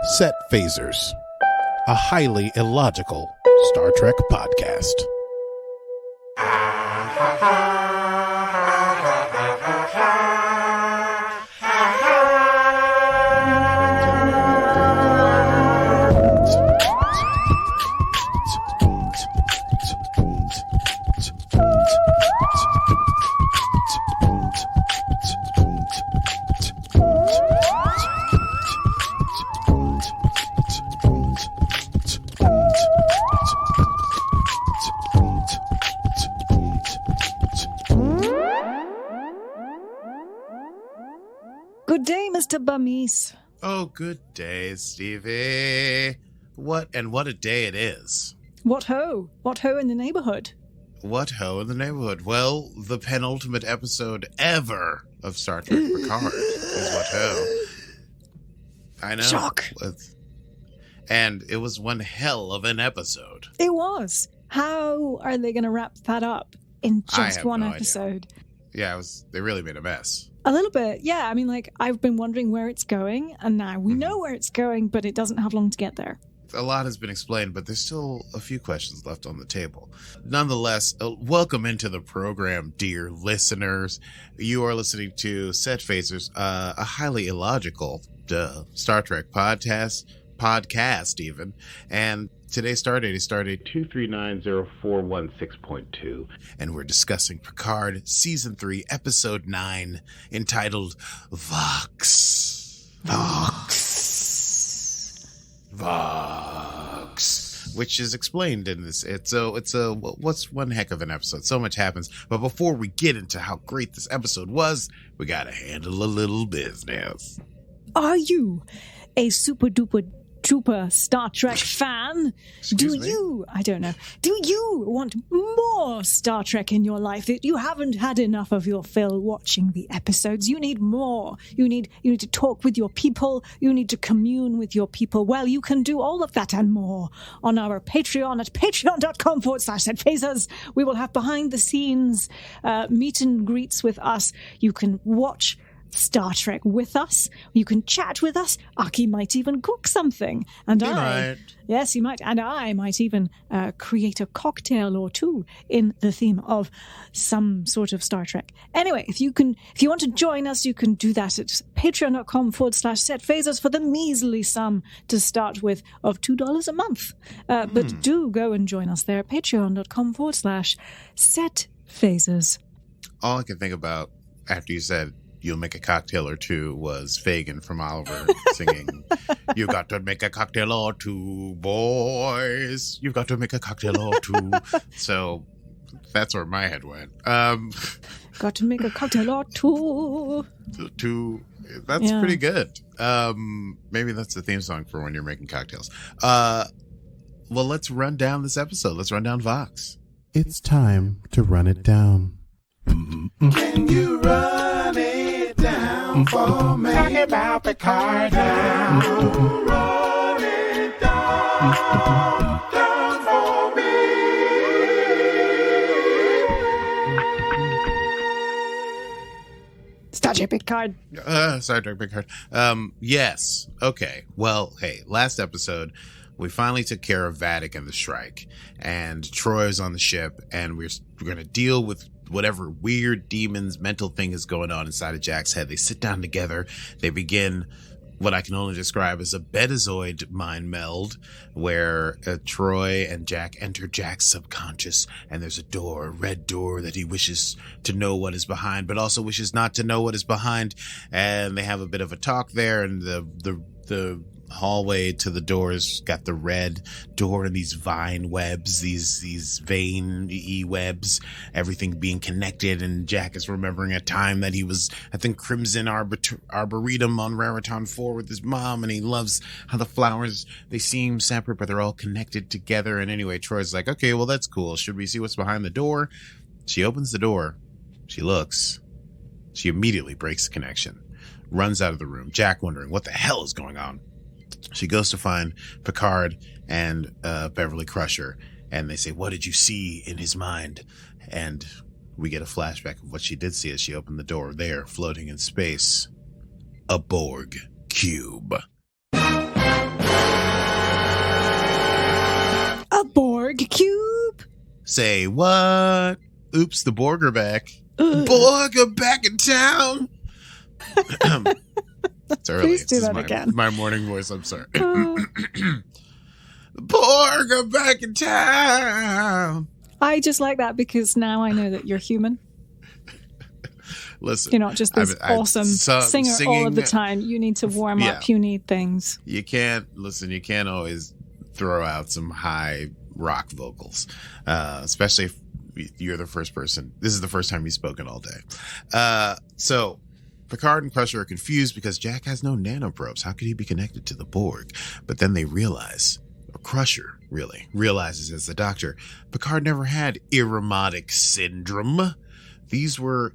Set Phasers, a highly illogical Star Trek podcast. Good day, Mr. Bummies. Oh, good day, Stevie. What a day it is. What ho? What ho in the neighborhood? What ho in the neighborhood? Well, the penultimate episode ever of Star Trek Picard is what ho. I know. Shock. And it was one hell of an episode. It was. How are they going to wrap that up in just one episode? Idea. Yeah, they really made a mess. A little bit, yeah. I mean, I've been wondering where it's going, and now we know where it's going, but it doesn't have long to get there. A lot has been explained, but there's still a few questions left on the table. Nonetheless, welcome into the program, dear listeners. You are listening to Set Phasers, a highly illogical Star Trek podcast even. And today's stardate is stardate 2390416.2, and we're discussing Picard Season 3, Episode 9, entitled Vox, which is explained in this. It's what's one heck of an episode. So much happens. But before we get into how great this episode was, we gotta handle a little business. Are you a super duper Star Trek fan? Excuse me? I don't know. Do you want more Star Trek in your life? That you haven't had enough of your fill watching the episodes. You need more. You need to talk with your people. You need to commune with your people. Well, you can do all of that and more on our Patreon at patreon.com/setphasers. We will have behind the scenes meet and greets with us. You can watch Star Trek with us. You can chat with us. Aki might even cook something. And Yes, he might. And I might even create a cocktail or two in the theme of some sort of Star Trek. Anyway, if you want to join us, you can do that at patreon.com/setphasers for the measly sum to start with of $2 a month. But do go and join us there at patreon.com/setphasers. All I can think about after you said you'll make a cocktail or two was Fagin from Oliver singing, "You got to make a cocktail or two, boys. You got to make a cocktail or two." So that's where my head went. Got to make a cocktail or two. That's pretty good. Maybe that's the theme song for when you're making cocktails. Well, let's run down this episode. Let's run down Vox. It's time to run it down. Can you run it down for me? Talk about Picard now. Run it down for me. Star Trek Picard. Star Trek Picard. Yes. Okay. Well, hey, last episode, we finally took care of Vadic and the strike, and Troy's on the ship, and we're going to deal with whatever weird demon's mental thing is going on inside of Jack's head. They sit down together. They begin what I can only describe as a Betazoid mind meld, where Troy and Jack enter Jack's subconscious, and there's a red door that he wishes to know what is behind, but also wishes not to know what is behind. And they have a bit of a talk there, and the hallway to the doors got the red door and these vine webs, these vein webs, everything being connected. And Jack is remembering a time that he was, I think, Crimson Arboretum on Raritan 4 with his mom, and he loves how the flowers, they seem separate, but they're all connected together. And anyway, Troy's like, okay, well, that's cool. Should we see what's behind the door? She opens the door. She looks. She immediately breaks the connection, runs out of the room. Jack wondering what the hell is going on. She goes to find Picard and Beverly Crusher, and they say, "What did you see in his mind?" And we get a flashback of what she did see as she opened the door. There, floating in space, a Borg cube. Cube. Say what? Oops, the Borg are back. Borg are back in town. It's early. Please do This is that again. My morning voice. I'm sorry. Borg are back in town. I just like that because now I know that you're human. Listen, you're not just this awesome singer all of the time. You need to warm up. You need things. You can't always throw out some high rock vocals, especially if you're the first person. This is the first time you've spoken all day. So Picard and Crusher are confused because Jack has no nanoprobes. How could he be connected to the Borg? But then they realize, or Crusher really realizes as the Doctor, Picard never had Irromotic syndrome. These were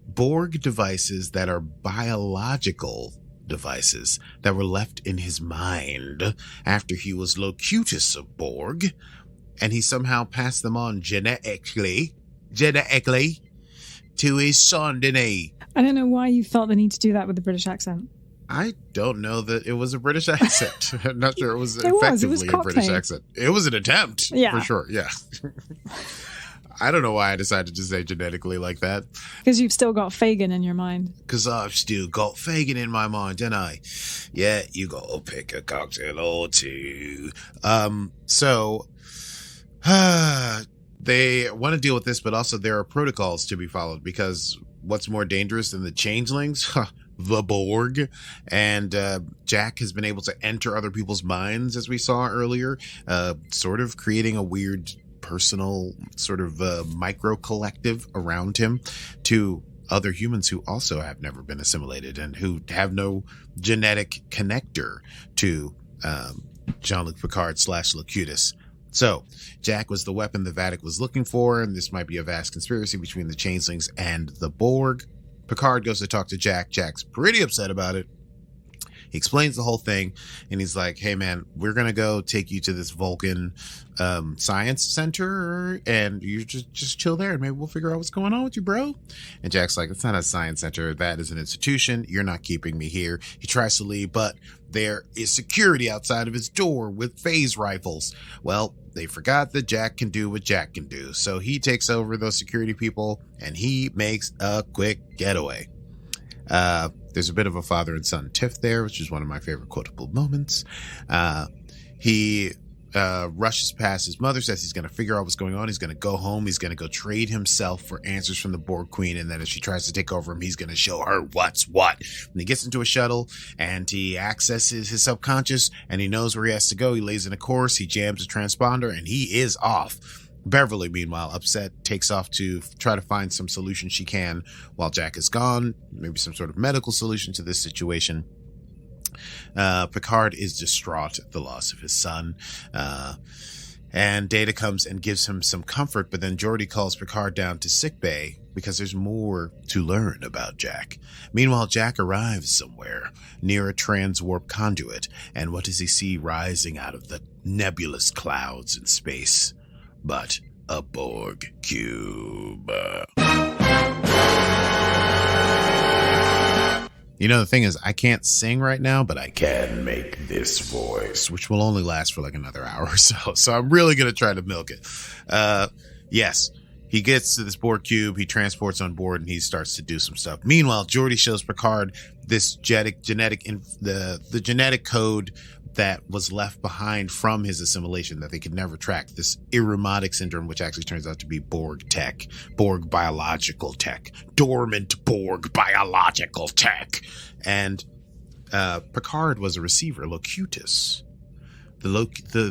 Borg devices that are biological devices that were left in his mind after he was Locutus of Borg, and he somehow passed them on genetically to his son, didn't he? I don't know why you felt the need to do that with a British accent. I don't know that it was a British accent. I'm not sure it was effectively a British accent. It was an attempt, for sure, yeah. I don't know why I decided to say genetically like that. Because you've still got Fagin in your mind. Because I've still got Fagin in my mind, don't I? Yeah, you got to pick a cocktail or two. So they want to deal with this, but also there are protocols to be followed, because what's more dangerous than the changelings? The Borg. And Jack has been able to enter other people's minds, as we saw earlier, sort of creating a weird personal sort of micro collective around him to other humans who also have never been assimilated and who have no genetic connector to Jean-Luc Picard / Locutus. So Jack was the weapon the Vadic was looking for, and this might be a vast conspiracy between the changelings and the Borg. Picard goes to talk to Jack. Jack's pretty upset about it. He explains the whole thing, and he's like, hey, man, we're going to go take you to this Vulcan science center, and you just chill there, and maybe we'll figure out what's going on with you, bro. And Jack's like, it's not a science center. That is an institution. You're not keeping me here. He tries to leave, but there is security outside of his door with phase rifles. Well, they forgot that Jack can do what Jack can do. So he takes over those security people, and he makes a quick getaway. There's a bit of a father and son tiff there, which is one of my favorite quotable moments. He rushes past his mother, says he's going to figure out what's going on. He's going to go home. He's going to go trade himself for answers from the Borg Queen. And then if she tries to take over him, he's going to show her what's what. And he gets into a shuttle and he accesses his subconscious and he knows where he has to go. He lays in a course. He jams a transponder and he is off. Beverly, meanwhile, upset, takes off to try to find some solution she can while Jack is gone. Maybe some sort of medical solution to this situation. Picard is distraught at the loss of his son. And Data comes and gives him some comfort, but then Geordi calls Picard down to sickbay because there's more to learn about Jack. Meanwhile, Jack arrives somewhere near a transwarp conduit, and what does he see rising out of the nebulous clouds in space? But a Borg cube. You know, the thing is, I can't sing right now, but I can make this voice, which will only last for like another hour or so. So I'm really going to try to milk it. Yes, he gets to this Borg cube, he transports on board, and he starts to do some stuff. Meanwhile, Geordi shows Picard this genetic code that was left behind from his assimilation that they could never track, this Irromotic syndrome, which actually turns out to be Borg tech, Borg biological tech, dormant Borg biological tech. And Picard was a receiver, Locutus. The locutor,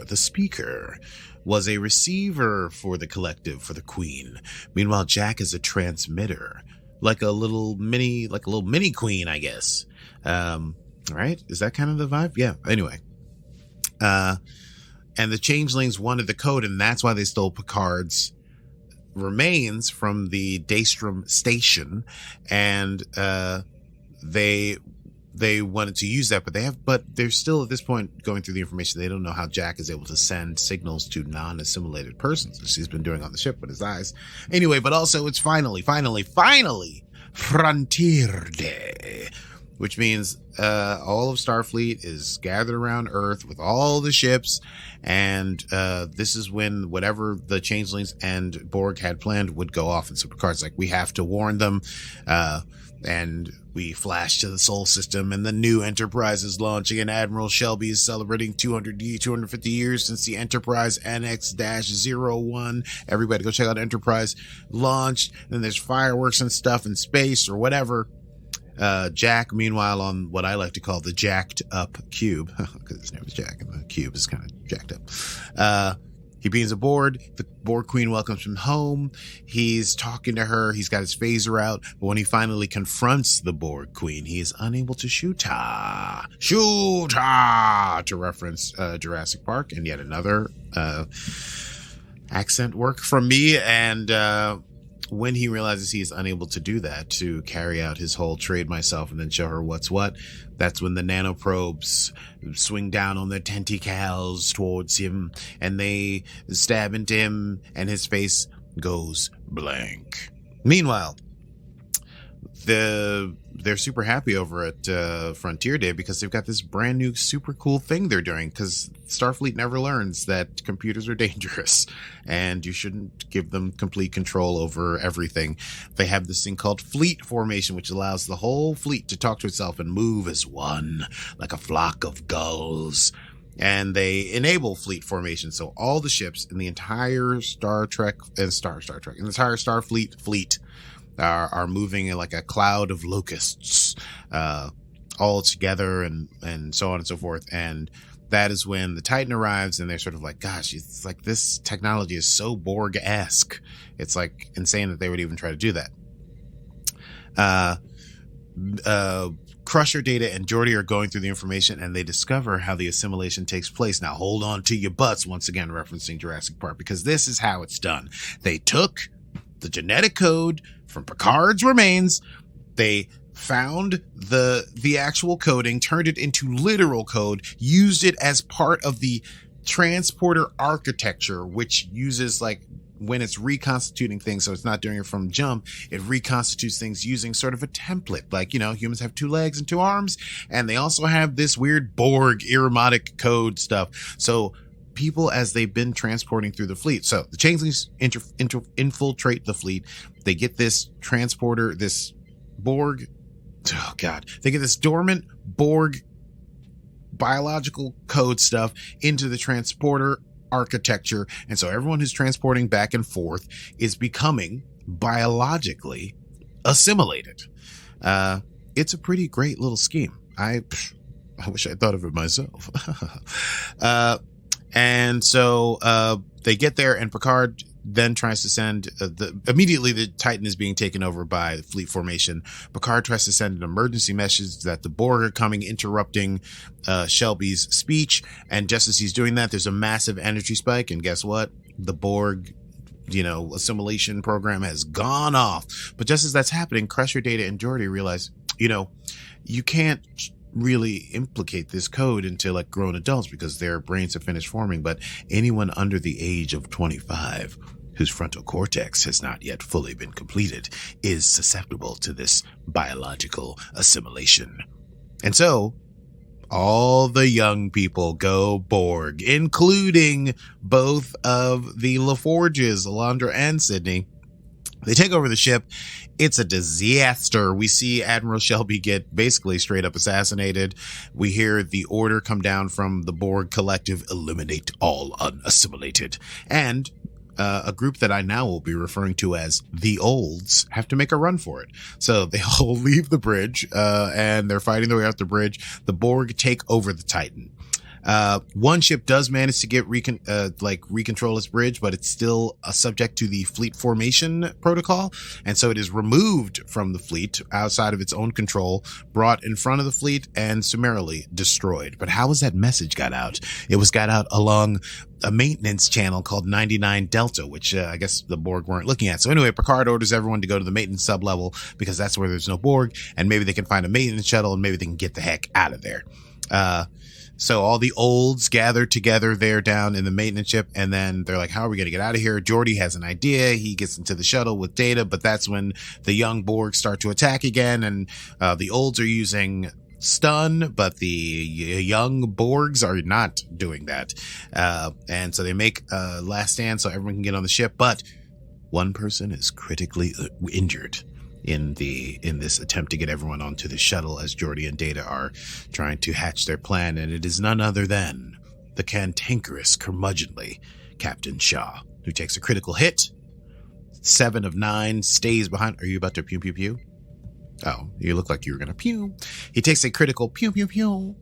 the speaker, was a receiver for the collective, for the Queen. Meanwhile, Jack is a transmitter, like a little mini queen, I guess. Right? Is that kind of the vibe? Yeah. Anyway. And the changelings wanted the code, and that's why they stole Picard's remains from the Daystrom station. And they wanted to use that, but they're still at this point going through the information. They don't know how Jack is able to send signals to non-assimilated persons, which he's been doing on the ship with his eyes. Anyway, but also it's finally Frontier Day. which means all of Starfleet is gathered around Earth with all the ships, and this is when whatever the Changelings and Borg had planned would go off. And so Picard's like, we have to warn them, and we flash to the Sol system, and the new Enterprise is launching, and Admiral Shelby is celebrating 250 years since the Enterprise NX-01. Everybody go check out Enterprise launched. And there's fireworks and stuff in space or whatever. Jack, meanwhile, on what I like to call the jacked up cube, because his name is Jack and the cube is kind of jacked up. He beams aboard. The Borg Queen welcomes him home. He's talking to her. He's got his phaser out. But when he finally confronts the Borg Queen, he is unable to shoot her. Shoot her! To reference Jurassic Park, and yet another accent work from me. And when he realizes he is unable to do that, to carry out his whole trade myself and then show her what's what, that's when the nanoprobes swing down on their tentacles towards him, and they stab into him, and his face goes blank. Meanwhile, they're super happy over at Frontier Day because they've got this brand new super cool thing they're doing, because Starfleet never learns that computers are dangerous and you shouldn't give them complete control over everything. They have this thing called fleet formation, which allows the whole fleet to talk to itself and move as one, like a flock of gulls. And they enable fleet formation, so all the ships in the entire Star Trek and Star Trek, in the entire Starfleet fleet are moving in like a cloud of locusts, all together, and so on and so forth. And that is when the Titan arrives, and they're sort of like, gosh, it's like this technology is so Borg-esque. It's like insane that they would even try to do that. Crusher, Data, and Geordi are going through the information, and they discover how the assimilation takes place. Now, hold on to your butts, once again referencing Jurassic Park, because this is how it's done. They took the genetic code from Picard's remains, they found the actual coding, turned it into literal code, used it as part of the transporter architecture, which uses, like, when it's reconstituting things, so it's not doing it from jump, it reconstitutes things using sort of a template. Like, you know, humans have 2 legs and 2 arms, and they also have this weird Borg ironic code stuff. So people, as they've been transporting through the fleet, so the Changelings infiltrate the fleet. They get this transporter, this Borg, oh god, they get this dormant Borg biological code stuff into the transporter architecture, and so everyone who's transporting back and forth is becoming biologically assimilated. It's a pretty great little scheme. I wish I thought of it myself. And so they get there, and Picard then tries to send immediately the Titan is being taken over by the fleet formation. Picard tries to send an emergency message that the Borg are coming, interrupting Shelby's speech. And just as he's doing that, there's a massive energy spike. And guess what? The Borg, assimilation program has gone off. But just as that's happening, Crusher, Data, and Geordi realize, you can't really implicate this code into like grown adults because their brains have finished forming. But anyone under the age of 25 whose frontal cortex has not yet fully been completed is susceptible to this biological assimilation. And so all the young people go Borg, including both of the LaForges, Alondra and Sydney. They take over the ship. It's a disaster. We see Admiral Shelby get basically straight up assassinated. We hear the order come down from the Borg collective, eliminate all unassimilated. And a group that I now will be referring to as the Olds have to make a run for it. So they all leave the bridge, and they're fighting their way out the bridge. The Borg take over the Titan. One ship does manage to get recontrol its bridge, but it's still subject to the fleet formation protocol. And so it is removed from the fleet outside of its own control, brought in front of the fleet, and summarily destroyed. But how was that message got out? It was got out along a maintenance channel called 99 Delta, which I guess the Borg weren't looking at. So anyway, Picard orders everyone to go to the maintenance sublevel because that's where there's no Borg, and maybe they can find a maintenance shuttle, and maybe they can get the heck out of there. So all the olds gather together there down in the maintenance ship, and then they're like, how are we going to get out of here? Geordi has an idea. He gets into the shuttle with Data, but that's when the young Borg start to attack again, and the olds are using stun, but the young Borgs are not doing that. And so they make a last stand so everyone can get on the ship, but one person is critically injured in this attempt to get everyone onto the shuttle as Geordi and Data are trying to hatch their plan, and it is none other than the cantankerous, curmudgeonly Captain Shaw, who takes a critical hit. 7 of 9, stays behind. Are you about to pew pew pew? Oh, you look like you were gonna pew. He takes a critical pew pew pew,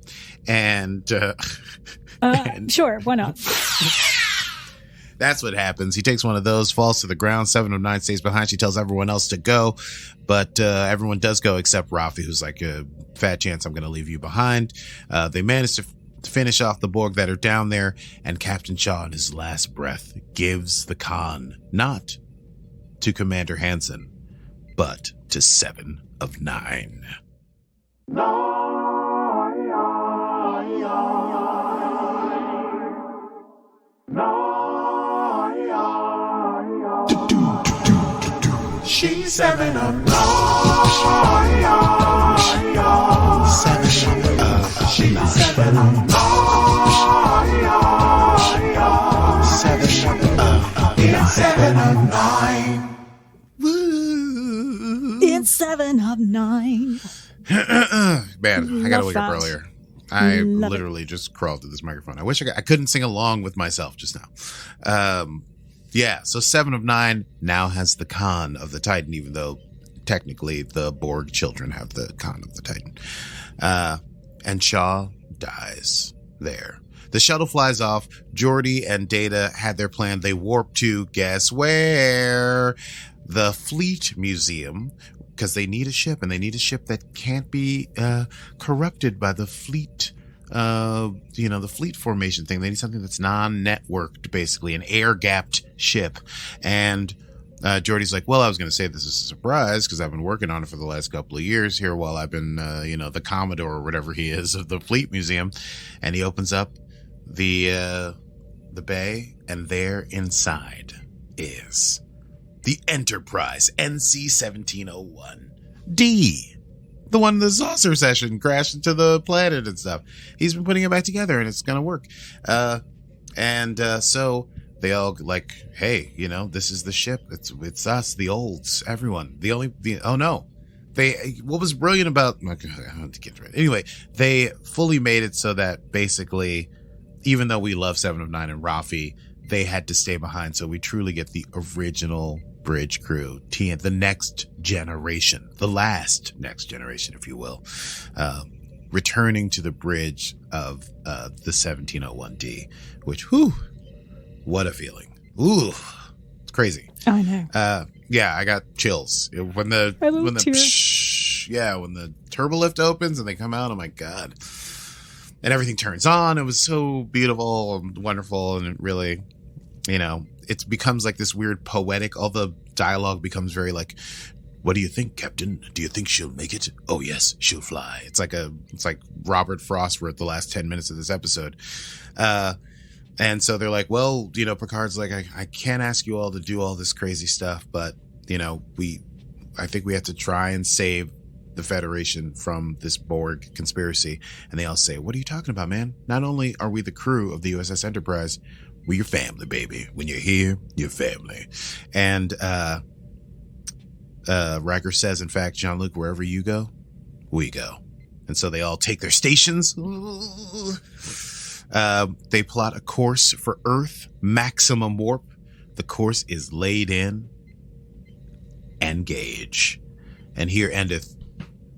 and sure, why not? That's what happens. He takes one of those, falls to the ground. 7 of 9 stays behind. She tells everyone else to go, but everyone does go except Rafi, who's like, a fat chance I'm going to leave you behind. They manage to finish off the Borg that are down there, and Captain Shaw, in his last breath, gives the con not to Commander Hansen, but to 7 of 9. She's 7 of 9. 7 of 9. She's 7 of 9. 7 of 9. It's 7 of 9. Woo. It's 7 of 9. Man, I gotta wake up that. earlier. I Love literally just crawled to this microphone. I wish I couldn't sing along with myself just now. Yeah, so 7 of 9 now has the con of the Titan, even though technically the Borg children have the con of the Titan. And Shaw dies there. The shuttle flies off. Geordi and Data had their plan. They warp to, guess where? The Fleet Museum, because they need a ship, and they need a ship that can't be corrupted by the fleet. The fleet formation thing. They need something that's non-networked, basically, an air-gapped ship. And Geordi's like, well, I was going to say this is a surprise because I've been working on it for the last couple of years here while I've been, the Commodore or whatever he is of the Fleet Museum. And he opens up the bay, and there inside is the Enterprise NC-1701D. The one in the saucer session crashed into the planet and stuff. He's been putting it back together, and it's going to work. So they all like, hey, this is the ship. It's us, the olds, everyone. What was brilliant about, I have to get right. Anyway, they fully made it so that basically, even though we love 7 of 9 and Rafi, they had to stay behind. So we truly get the original bridge crew, the next generation, the last next generation, if you will, returning to the bridge of the 1701D, which, what a feeling. Ooh, it's crazy. I know. Yeah, I got chills when the turbolift opens and they come out. Oh my God. And everything turns on. It was so beautiful and wonderful, and it really, it becomes like this weird poetic, all the dialogue becomes very like, what do you think, Captain? Do you think she'll make it? Oh yes, she'll fly. It's like Robert Frost wrote the last 10 minutes of this episode. And so they're like, well, Picard's like, I can't ask you all to do all this crazy stuff, but I think we have to try and save the Federation from this Borg conspiracy. And they all say, what are you talking about, man? Not only are we the crew of the USS Enterprise, we're your family, baby. When you're here, you're family. And Riker says, in fact, Jean-Luc, wherever you go, we go. And so they all take their stations. They plot a course for Earth, maximum warp. The course is laid in. Engage. And here endeth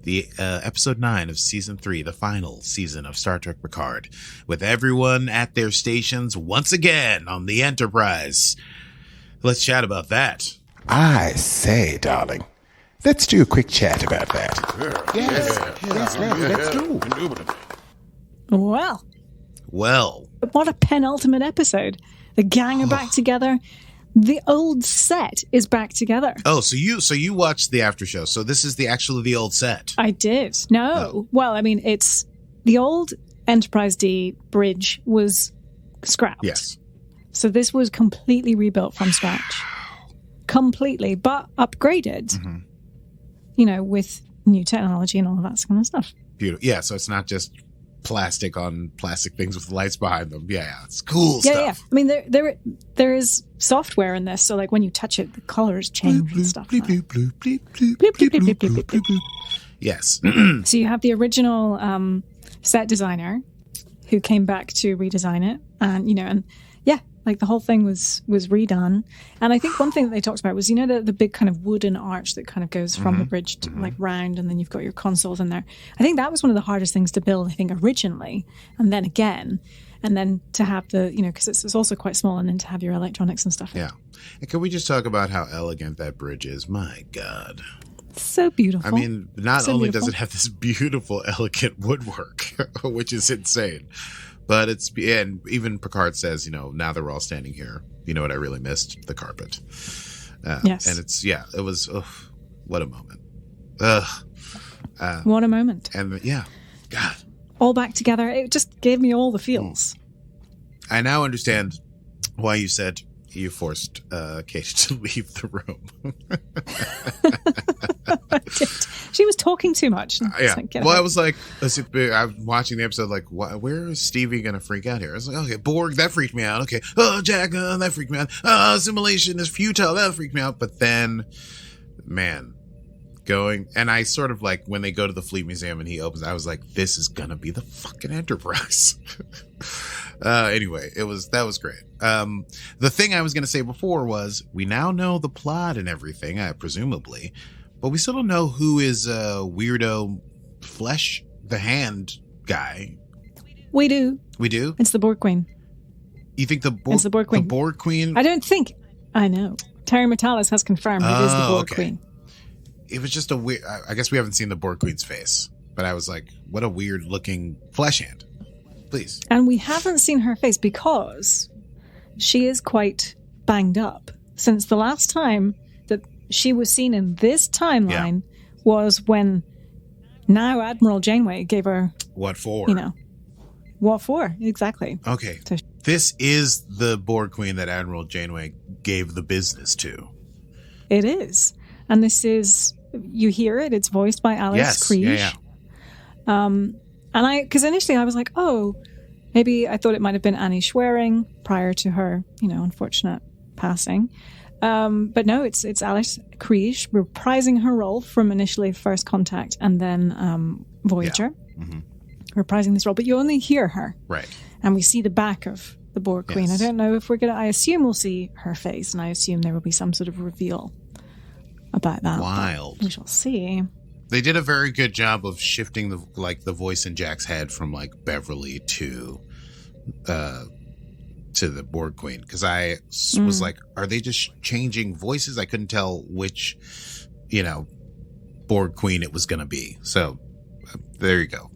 the episode 9 of season 3, the final season of Star Trek Picard, with everyone at their stations once again on the Enterprise. Let's chat about that. I say, darling, let's do a quick chat about that. Yes, Let's do. Well, what a penultimate episode. The gang are back together. The old set is back together. Oh, so you watched the after show. So this is the old set. I did. No. Oh. Well, I mean, it's the old Enterprise D bridge was scrapped. Yes. So this was completely rebuilt from scratch. Completely, but upgraded. Mm-hmm. You know, with new technology and all of that kind of stuff. Beautiful. Yeah, so it's not just plastic on plastic things with lights behind them. Yeah, it's cool stuff. Yeah. I mean, there is software in this, so like when you touch it, the colors change and stuff. Bleep, like. bleep, bleep, bleep, bleep, bleep, bleep, bleep, bleep, bleep. Yes. So you have the original set designer who came back to redesign it, and like the whole thing was redone. And I think one thing that they talked about was, the big kind of wooden arch that kind of goes from the bridge to, like round, and then you've got your consoles in there. I think that was one of the hardest things to build, I think, originally, and then again. And then to have the, because it's also quite small, and then to have your electronics and stuff. Yeah. And can we just talk about how elegant that bridge is? My God. So beautiful. I mean, not So only beautiful. does it have this beautiful, elegant woodwork, which is insane, but and even Picard says, now that we're all standing here, you know what I really missed? The carpet. Yes. And it was, what a moment. What a moment. And God. All back together. It just gave me all the feels. I now understand why you said you forced Kate to leave the room. She was talking too much. Yeah. Like, I was like, I'm watching the episode like, where is Stevie going to freak out here? I was like, okay, Borg, that freaked me out. Okay. Oh, Jack, that freaked me out. Assimilation is futile. That freaked me out. But then, man, and I sort of like, when they go to the Fleet Museum and he opens, I was like, this is going to be the fucking Enterprise. Anyway, that was great. The thing I was going to say before was, we now know the plot and everything, presumably, but we still don't know who is weirdo flesh the hand guy. We do. We do? It's the Borg Queen. You think It's the Borg Queen. The Borg Queen? I don't think. I know. Terry Metalis has confirmed it is the Borg Queen. It was just a weird. I guess we haven't seen the Borg Queen's face, but I was like, what a weird looking flesh hand. Please. And we haven't seen her face because she is quite banged up. Since the last time that she was seen in this timeline was when now Admiral Janeway gave her... What for? What for? Exactly. Okay. So, this is the Borg Queen that Admiral Janeway gave the business to. it is. And this is... You hear it. It's voiced by Alice Kriege. Yeah. And because initially I was like, oh, maybe I thought it might have been Annie Schwerin prior to her, unfortunate passing. But no, it's Alice Kriege reprising her role from initially First Contact and then Voyager, reprising this role. But you only hear her. Right. And we see the back of the Borg Queen. Yes. I don't know if we're going to, I assume we'll see her face, and I assume there will be some sort of reveal about that. Wild. We shall see. They did a very good job of shifting the voice in Jack's head from like Beverly to the Borg Queen, because I was like, are they just changing voices? I couldn't tell which Borg Queen it was going to be. So there you go.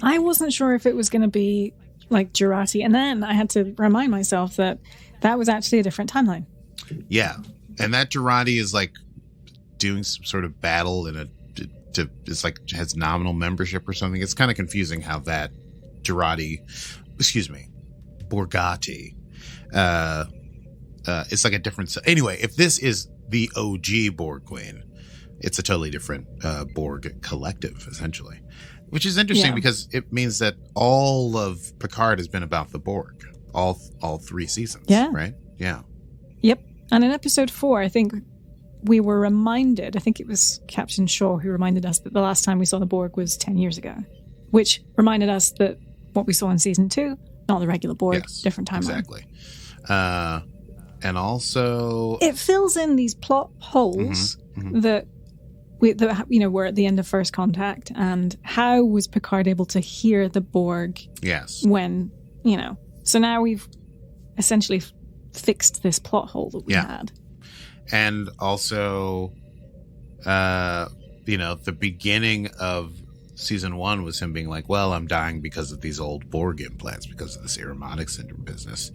I wasn't sure if it was going to be like Jurati, and then I had to remind myself that was actually a different timeline. Yeah, and that Jurati is like doing some sort of battle it's like has nominal membership or something. It's kind of confusing how that Borgati, it's like a different. Anyway, if this is the OG Borg Queen, it's a totally different Borg collective, essentially, which is interesting because it means that all of Picard has been about the Borg, all 3 seasons. Yeah. Right. Yeah. Yep. And in episode 4, I think we were reminded, I think it was Captain Shaw who reminded us that the last time we saw the Borg was 10 years ago, which reminded us that what we saw in season 2, not the regular Borg, different timeline. Exactly. And also... It fills in these plot holes that were at the end of First Contact, and how was Picard able to hear the Borg when, So now we've essentially fixed this plot hole that we had. And also, the beginning of season 1 was him being like, well, I'm dying because of these old Borg implants, because of this aromatic syndrome business.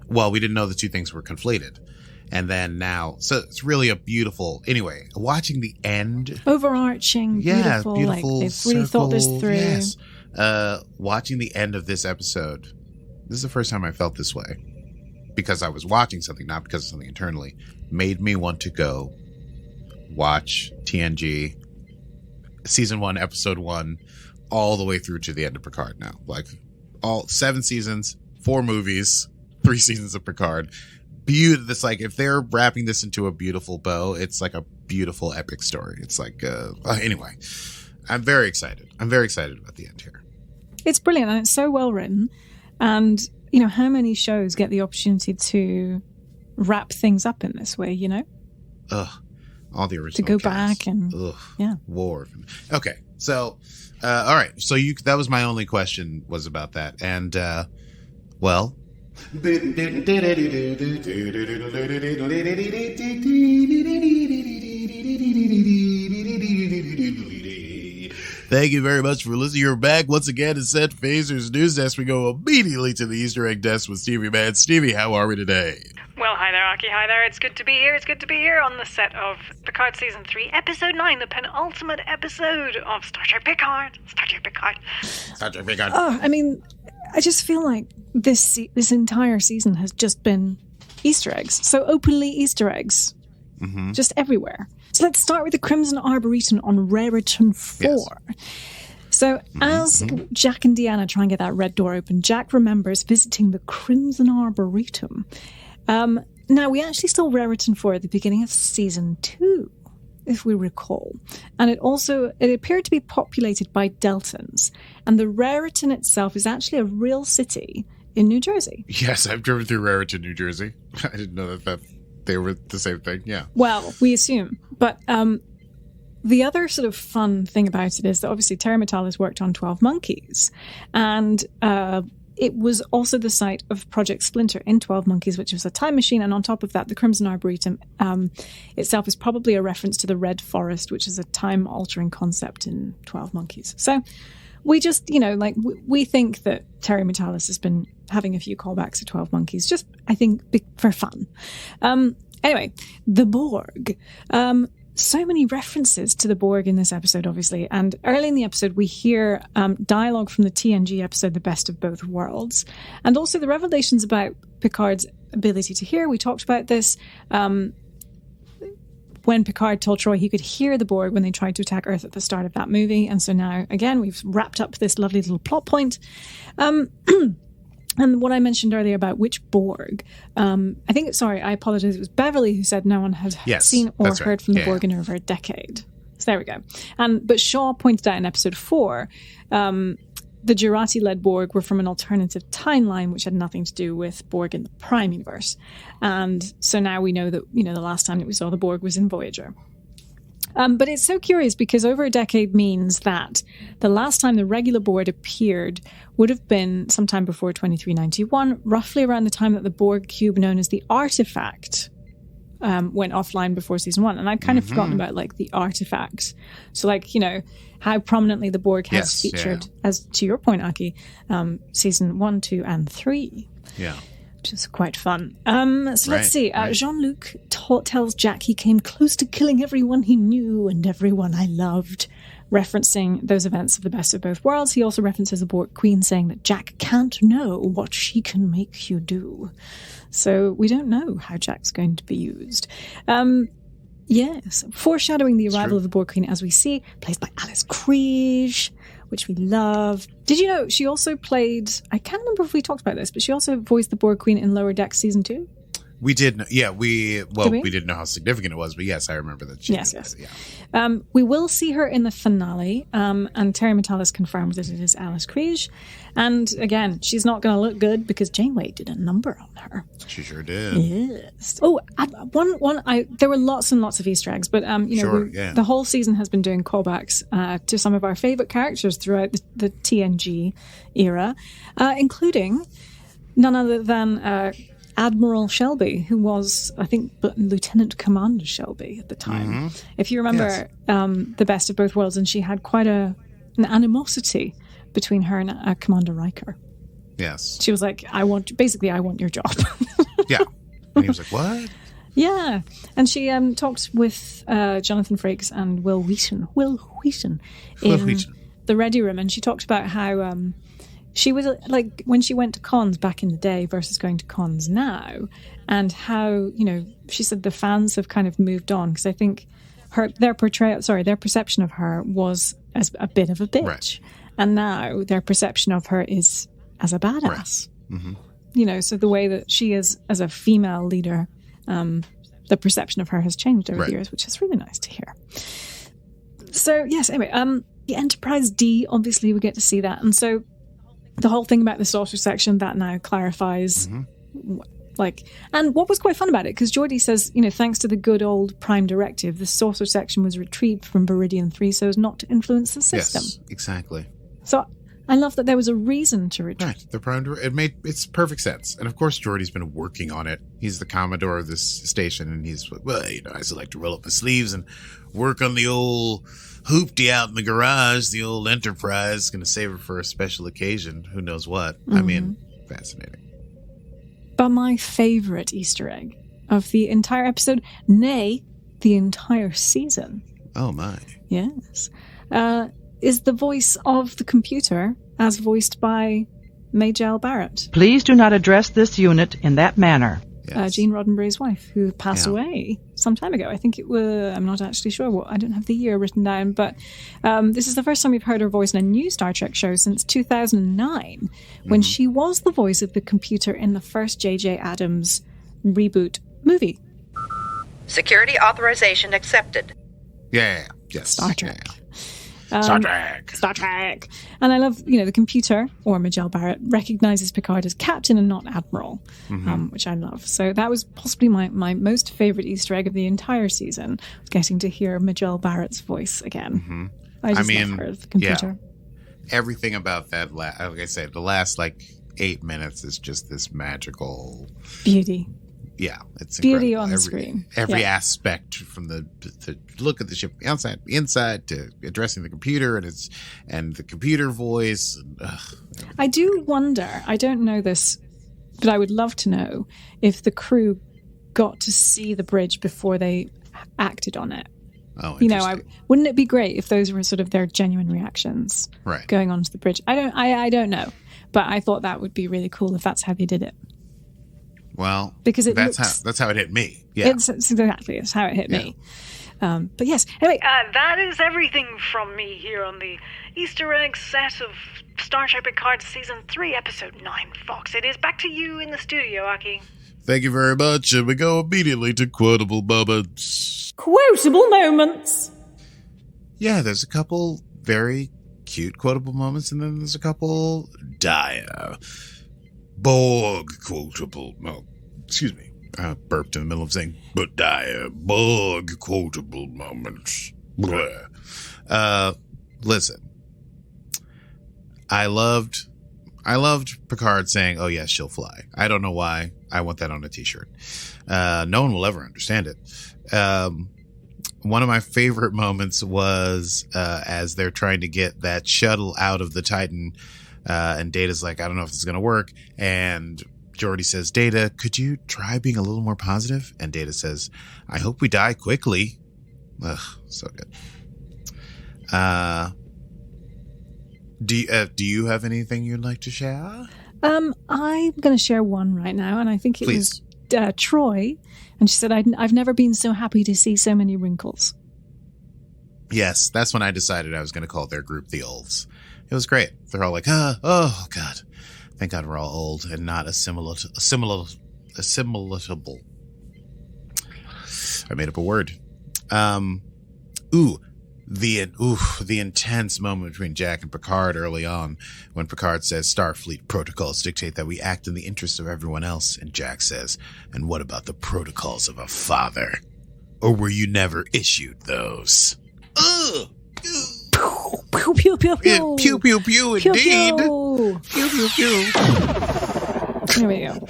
Well, we didn't know the two things were conflated. And then now, so it's really a beautiful, anyway, watching the end. Overarching, beautiful. Like, they've really thought this through. Yes. Watching the end of this episode, this is the first time I felt this way. Because I was watching something, not because of something internally, made me want to go watch TNG season 1, episode 1, all the way through to the end of Picard now. Like, all 7 seasons, 4 movies, 3 seasons of Picard. This, like, if they're wrapping this into a beautiful bow, it's like a beautiful epic story. It's like, anyway, I'm very excited. I'm very excited about the end here. It's brilliant and it's so well written. And, you know, how many shows get the opportunity to wrap things up in this way, you know? All the original to go cast. back and yeah. War. Okay. So, all right. So that was my only question was about that. And, well, thank you very much for listening. You're back once again to Set Phasers News Desk. We go immediately to the Easter egg desk with Stevie Man. Stevie, how are we today? Well, hi there, Aki. Hi there. It's good to be here. It's good to be here on the set of Picard Season 3, Episode 9, the penultimate episode of Star Trek Picard. Star Trek Picard. Star Trek Picard. Oh, I mean, I just feel like this entire season has just been Easter eggs. So openly Easter eggs. Mm-hmm. Just everywhere. So let's start with the Crimson Arboretum on Raritan 4. Yes. So as Jack and Deanna try and get that red door open, Jack remembers visiting the Crimson Arboretum. Now, we actually saw Raritan 4 at the beginning of Season 2, if we recall. And it appeared to be populated by Deltans. And the Raritan itself is actually a real city in New Jersey. Yes, I've driven through Raritan, New Jersey. I didn't know that they were the same thing, yeah. Well, we assume. But the other sort of fun thing about it is that obviously Terry Matalas worked on 12 Monkeys. And it was also the site of Project Splinter in 12 Monkeys, which was a time machine. And on top of that, the Crimson Arboretum itself is probably a reference to the Red Forest, which is a time-altering concept in 12 Monkeys. So we just, we think that Terry Matalas has been having a few callbacks to 12 Monkeys, just, I think, for fun. Anyway, the Borg. So many references to the Borg in this episode, obviously. And early in the episode, we hear dialogue from the TNG episode, The Best of Both Worlds. And also the revelations about Picard's ability to hear. We talked about this when Picard told Troy he could hear the Borg when they tried to attack Earth at the start of that movie. And so now, again, we've wrapped up this lovely little plot point. And what I mentioned earlier about which Borg, I apologize, it was Beverly who said no one had seen or heard from the Borg in over a decade. So there we go. But Shaw pointed out in episode 4, the Jurati-led Borg were from an alternative timeline which had nothing to do with Borg in the Prime universe. And so now we know that, the last time that we saw the Borg was in Voyager. But it's so curious because over a decade means that the last time the regular Borg appeared would have been sometime before 2391, roughly around the time that the Borg cube known as the Artifact went offline before season 1. And I'd kind of forgotten about the Artifact. So how prominently the Borg has featured, as to your point, Aki, season 1, 2, and 3. Yeah. Which is quite fun. Let's see. Jean-Luc tells Jack he came close to killing everyone he knew and everyone I loved, referencing those events of The Best of Both Worlds. He also references the Borg Queen saying that Jack can't know what she can make you do. So we don't know how Jack's going to be used. Yes, foreshadowing the arrival of the Borg Queen, as we see, played by Alice Kriege, which we love. Did you know she also played, I can't remember if we talked about this, but she also voiced the Borg Queen in Lower Decks Season 2? We did. We didn't know how significant it was, but yes, I remember that. Yes. Yeah. We will see her in the finale, and Terry Matalas confirms that it is Alice Kriege. And again, she's not going to look good because Janeway did a number on her. She sure did. Yes. Oh, there were lots and lots of Easter eggs, but the whole season has been doing callbacks to some of our favorite characters throughout the TNG era, including none other than Admiral Shelby, who was, I think, Lieutenant Commander Shelby at the time. If you remember The Best of Both Worlds, and she had quite an animosity between her and Commander Riker. Yes. She was like, I want your job. Yeah. And he was like, what? Yeah. And she talked with Jonathan Frakes and Will Wheaton. the ready room, and she talked about how she was like when she went to cons back in the day versus going to cons now, and how, you know, she said the fans have kind of moved on, because I think their perception of her was as a bit of a bitch, Right. and now their perception of her is as a badass. Right. Mm-hmm. You know, so the way that she is as a female leader, the perception of her has changed over Right. the years, which is really nice to hear. So yes, anyway, the Enterprise D, obviously we get to see that, and so the whole thing about the saucer section, that now clarifies, and what was quite fun about it, because Geordi says, you know, thanks to the good old Prime Directive, the saucer section was retrieved from Viridian 3 so as not to influence the system. Yes, exactly. So I love that there was a reason to retrieve. Right, the Prime it's perfect sense, and of course Geordi's been working on it. He's the Commodore of this station, and he's, well, you know, I just like to roll up my sleeves and work on the old hoopty out in the garage. The old Enterprise, going to save her for a special occasion. Who knows what? I mean, fascinating. But my favourite Easter egg of the entire episode, nay, the entire season, Oh my! yes, is the voice of the computer as voiced by Majel Barrett, Please do not address this unit in that manner. Yes. Gene Roddenberry's wife, who passed Yeah. away some time ago. I think it was, I'm not actually sure, I don't have the year written down, but this is the first time we've heard her voice in a new Star Trek show since 2009, when she was the voice of the computer in the first J.J. Abrams reboot movie. Security authorization accepted. Yeah. Yes. Star Trek. Yeah. Star Trek. Star Trek. And I love, you know, the computer, or Majel Barrett, recognizes Picard as captain and not admiral, which I love. So that was possibly my most favorite Easter egg of the entire season, was getting to hear Majel Barrett's voice again. I just love her as the computer. Everything about that, like I said, the last like 8 minutes is just this magical Beauty. Yeah, it's Beauty incredible. on the screen. Every Yeah. aspect, from the look at the ship outside, inside, to addressing the computer and the computer voice. And, I do wonder, I don't know this, but I would love to know if the crew got to see the bridge before they acted on it. oh, You know, interesting. wouldn't it be great if those were sort of their genuine reactions Right. going onto the bridge? I don't know, but I thought that would be really cool if that's how they did it. Well, Because it that's looks- how it hit me. Yeah. It's exactly, it's how it hit me. But yes, anyway, That is everything from me here on the Easter egg set of Star Trek Picard Season 3, Episode 9, Fox. It is back to you in the studio, Aki. Thank you very much, and we go immediately to quotable moments. quotable moments. Yeah, there's a couple very cute quotable moments, and then there's a couple dire Borg quotable. Oh, excuse me. I burped in the middle of saying, but dire Borg quotable moments. Blah. Listen, I loved Picard saying, "Oh yes, she'll fly." I don't know why. I want that on a T-shirt. No one will ever understand it. One of my favorite moments was as they're trying to get that shuttle out of the Titan, and Data's like, "I don't know if this is going to work." And Geordi says, "Data, could you try being a little more positive?" And Data says, "I hope we die quickly." Ugh, so good. Do you have anything you'd like to share? I'm going to share one right now, and I think it Please. was Troy, and she said, I've never been so happy to see so many wrinkles. Yes, that's when I decided I was going to call their group the Olds. It was great. They're all like, oh, God. Thank God we're all old and not assimilatable. I made up a word. The intense moment between Jack and Picard early on, when Picard says Starfleet protocols dictate that we act in the interest of everyone else, and Jack says, "And what about the protocols of a father? Or were you never issued those?" Ugh! Pew, pew, pew, pew. Pew pew pew, Pew, indeed. pew. Pew pew pew. There we go.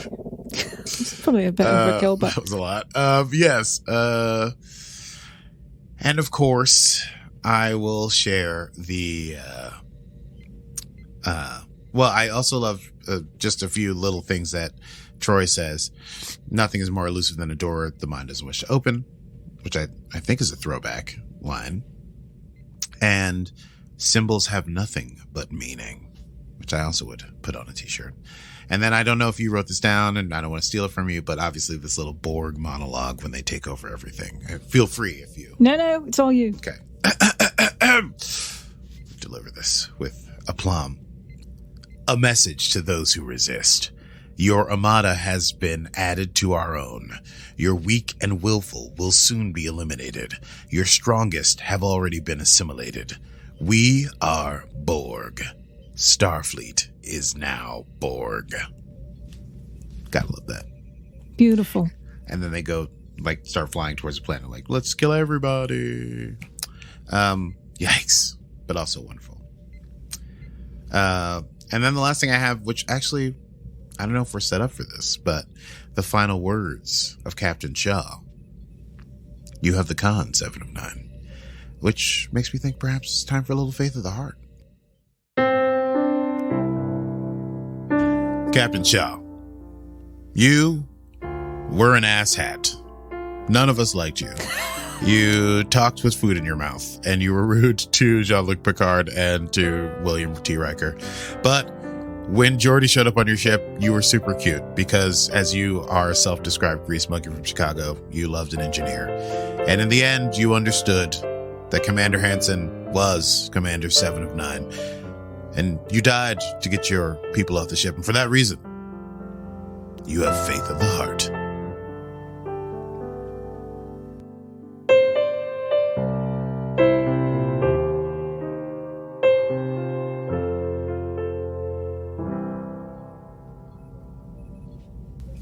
It's probably a bit overkill, but that was a lot. Yes. And of course, I will share the. Well, I also love just a few little things that Troy says. Nothing is more elusive than a door the mind doesn't wish to open, which I think is a throwback line. And Symbols have nothing but meaning, which I also would put on a t-shirt. And then I don't know if you wrote this down, and I don't want to steal it from you, but obviously this little Borg monologue when they take over everything. Feel free if you... No, it's all you. Okay. Deliver this with aplomb. A message to those who resist. Your armada has been added to our own. Your weak and willful will soon be eliminated. Your strongest have already been assimilated. We are Borg. Starfleet is now Borg. Gotta love that. Beautiful. And then they go, like, start flying towards the planet, like, let's kill everybody. Yikes. But also wonderful. And then the last thing I have, which actually, I don't know if we're set up for this, but the final words of Captain Shaw. You have the con, 7 of 9. Which makes me think perhaps it's time for a little faith of the heart. Captain Shaw, you were an asshat. None of us liked you. You talked with food in your mouth, and you were rude to Jean-Luc Picard and to William T. Riker. But when Geordi showed up on your ship, you were super cute because, as you are a self-described grease monkey from Chicago, you loved an engineer. And in the end, you understood that Commander Hansen was Commander 7 of 9. And you died to get your people off the ship. And for that reason, you have faith of the heart.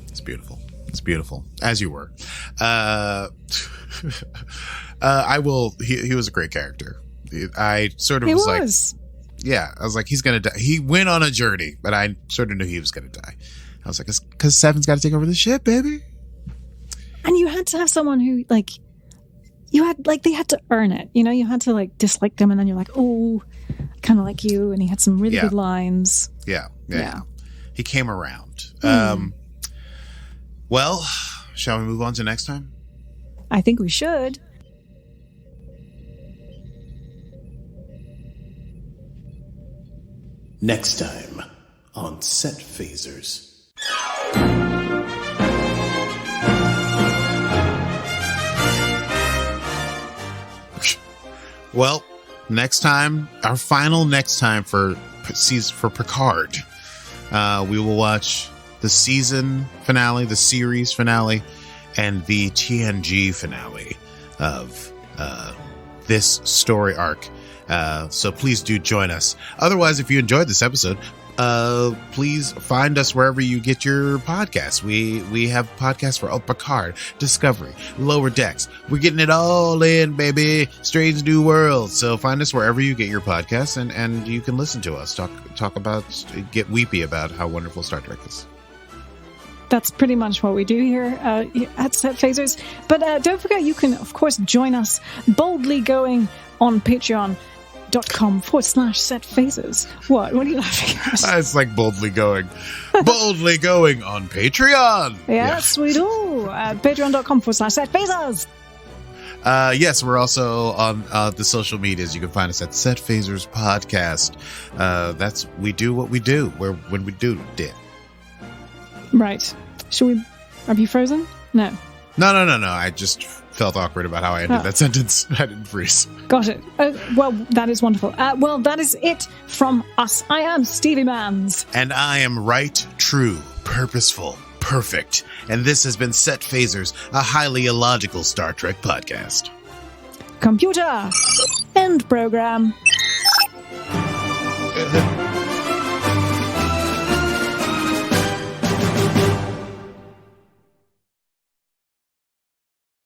It's beautiful. It's beautiful. As you were. I will. He was a great character. I sort of was like, yeah, I was like, he's going to die. He went on a journey, but I sort of knew he was going to die. I was like, because Seven's got to take over the ship, baby. And you had to have someone who, like, they had to earn it. You know, you had to, like, dislike them, and then you're like, oh, kind of like you. And he had some really good lines. Yeah. He came around. Well, shall we move on to next time? I think we should. Next time on Set Phasers. Well, next time, our final next time for Picard, we will watch the season finale, the series finale, and the TNG finale of this story arc. So please do join us. Otherwise, if you enjoyed this episode, please find us wherever you get your podcasts. We have podcasts for Picard, Discovery, Lower Decks. We're getting it all in, baby. Strange New World. So find us wherever you get your podcasts, and you can listen to us talk about, get weepy about how wonderful Star Trek is. That's pretty much what we do here at Set Phasers. But don't forget, you can, of course, join us boldly going on patreon.com/Set Phasers. What are you laughing at? It's like boldly going on Patreon. Yes, we do. Patreon.com/Set Phasers. Yes, we're also on the social medias. You can find us at Set Phasers Podcast. We do what we do when we do it. Right. Have you frozen? No. No. I just felt awkward about how I ended that sentence. I didn't freeze. Got it. Well, that is wonderful. Well, that is it from us. I am Stevie Mans. And I am right, true, purposeful, perfect. And this has been Set Phasers, a highly illogical Star Trek podcast. Computer. End program.